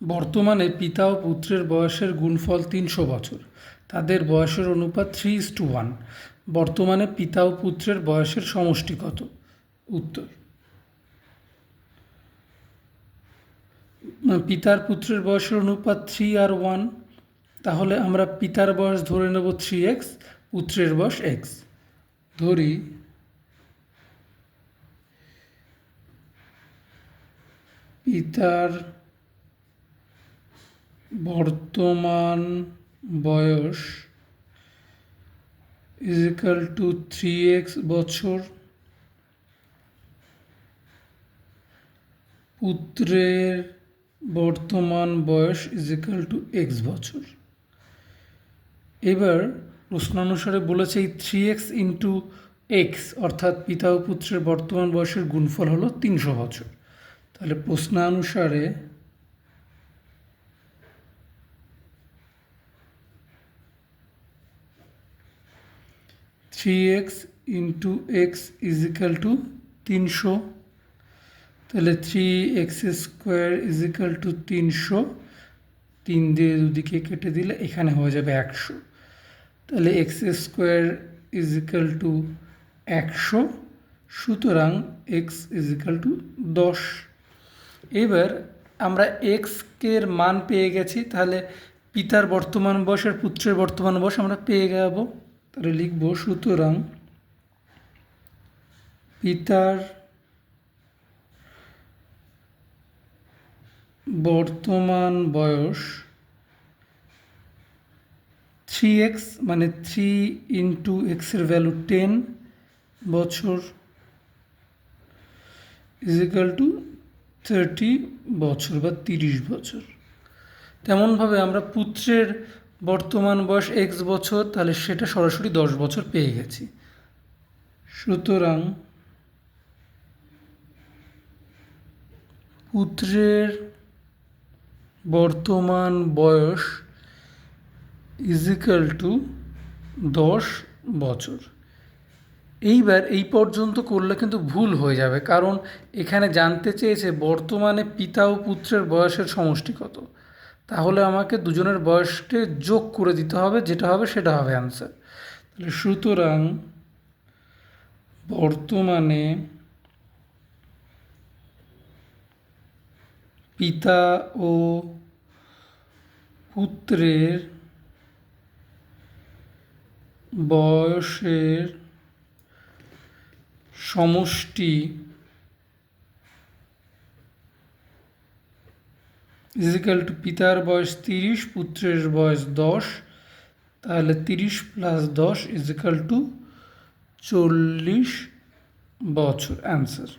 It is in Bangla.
বর্তমানে পিতা ও পুত্রের বয়সের গুণফল ৩০০ বছর। তাদের বয়সের অনুপাত 3:1। বর্তমানে পিতা ও পুত্রের বয়সের সমষ্টি কত? উত্তর: পিতার পুত্রের বয়সের অনুপাত 3:1। তাহলে আমরা পিতার বয়স ধরে নেব 3x, পুত্রের বয়স x। ধরি পিতার বর্তমান বয়স = 3x বছর, পুত্রের বর্তমান বয়স = x বছর। এবার প্রশ্নানুসারে বলেছে এই 3x × x অর্থাৎ পিতা ও পুত্রের বর্তমান বয়সের গুণফল হলো 300 বছর। তাহলে প্রশ্নানুসারে 3x × x = 300। তাহলে 3x² = 300, 3 দিয়ে দুদিকে কেটে দিলে এখানে হয়ে যাবে 100। তাহলে x² = 100, সুতরাং x = 10। এবার আমরা এর মান পেয়ে গেছি, তাহলে পিতার বর্তমান বয়স আর পুত্রের বর্তমান বয়স আমরা পেয়ে যাব। তাহলে লিখব, সুতরাং পিতার বর্তমান বয়স 3x, মানে 3 × x এর ভ্যালু 10 বছর, = 30 বছর বা 30 বছর। তেমনভাবে আমরা পুত্রের বর্তমান বয়স x বছর, তাহলে সেটা সরাসরি 10 বছর পেয়ে গেছি। সুতরাং পুত্রের বর্তমান বয়স = 10 বছর। এইবার এই পর্যন্ত করলে কিন্তু ভুল হয়ে যাবে, কারণ এখানে জানতে চেয়েছে বর্তমানে পিতা ও পুত্রের বয়সের সমষ্টি কত। তাহলে আমাকে দুজনের বয়সকে যোগ করে দিতে হবে, যেটা হবে সেটা হবে অ্যান্সার। তাহলে সুতরাং বর্তমানে পিতা ও পুত্রের বয়সের সমষ্টি = পিতার বয়স 30, পুত্রের বয়স 10। তাহলে 30 + 10 = 40 বছর, অ্যান্সার।